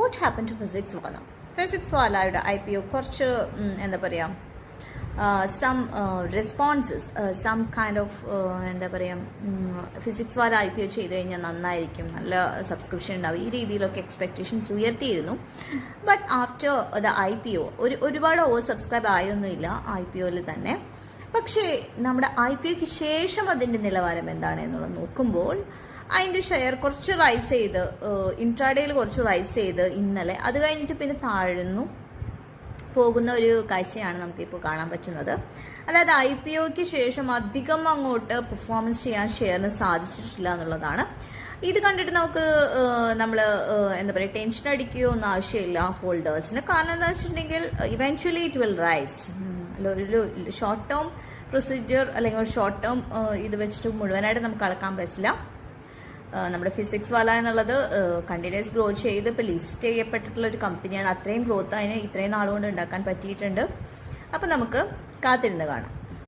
What happen to Physics Wallah? Physics വാലയുടെ IPO കുറച്ച് എന്താ പറയുക, some responses, some kind of എന്താ പറയുക, ഫിസിക്സ് വാല IPO ചെയ്ത് കഴിഞ്ഞാൽ നന്നായിരിക്കും, നല്ല സബ്സ്ക്രിപ്ഷൻ ഉണ്ടാവും, ഈ രീതിയിലൊക്കെ എക്സ്പെക്ടേഷൻസ് ഉയർത്തിയിരുന്നു. ബട്ട് ആഫ്റ്റർ ദ IPO ഒരുപാട് ഓവർ സബ്സ്ക്രൈബ് ആയൊന്നുമില്ല IPOയിൽ തന്നെ. പക്ഷേ നമ്മുടെ IPOയ്ക്ക് ശേഷം അതിൻ്റെ നിലവാരം എന്താണ് എന്നുള്ളത് നോക്കുമ്പോൾ അതിൻ്റെ ഷെയർ കുറച്ച് റൈസ് ചെയ്ത്, ഇൻട്രാഡേയിൽ കുറച്ച് റൈസ് ചെയ്ത് ഇന്നലെ, അത് കഴിഞ്ഞിട്ട് പിന്നെ താഴ്ന്നു പോകുന്ന ഒരു കാഴ്ചയാണ് നമുക്കിപ്പോൾ കാണാൻ പറ്റുന്നത്. അതായത് IPOയ്ക്ക് ശേഷം അധികം അങ്ങോട്ട് പെർഫോമൻസ് ചെയ്യാൻ ഷെയറിന് സാധിച്ചിട്ടില്ല എന്നുള്ളതാണ്. ഇത് കണ്ടിട്ട് നമ്മൾ എന്താ പറയുക, ടെൻഷൻ അടിക്കുകയോ ഒന്നും ആവശ്യമില്ല ഹോൾഡേഴ്സിന്. കാരണം എന്താ വെച്ചിട്ടുണ്ടെങ്കിൽ ഇവൻച്വലി ഇറ്റ് വിൽ റൈസ്. ഒരു ഷോർട്ട് ടേം പ്രൊസീജിയർ അല്ലെങ്കിൽ ഒരു ഷോർട്ട് ടേം ഇത് വെച്ചിട്ട് മുഴുവനായിട്ട് നമുക്ക് അളക്കാൻ പറ്റില്ല. നമ്മുടെ ഫിസിക്സ് വാല എന്നുള്ളത് കണ്ടിന്യൂസ് ഗ്രോ ചെയ്ത് ഇപ്പോൾ ലിസ്റ്റ് ചെയ്യപ്പെട്ടിട്ടുള്ള ഒരു കമ്പനിയാണ്. അത്രയും ഗ്രോത്ത് അതിന് ഇത്രയും നാളുകൊണ്ട് ഉണ്ടാക്കാൻ പറ്റിയിട്ടുണ്ട്. അപ്പം നമുക്ക് കാത്തിരുന്ന് കാണാം.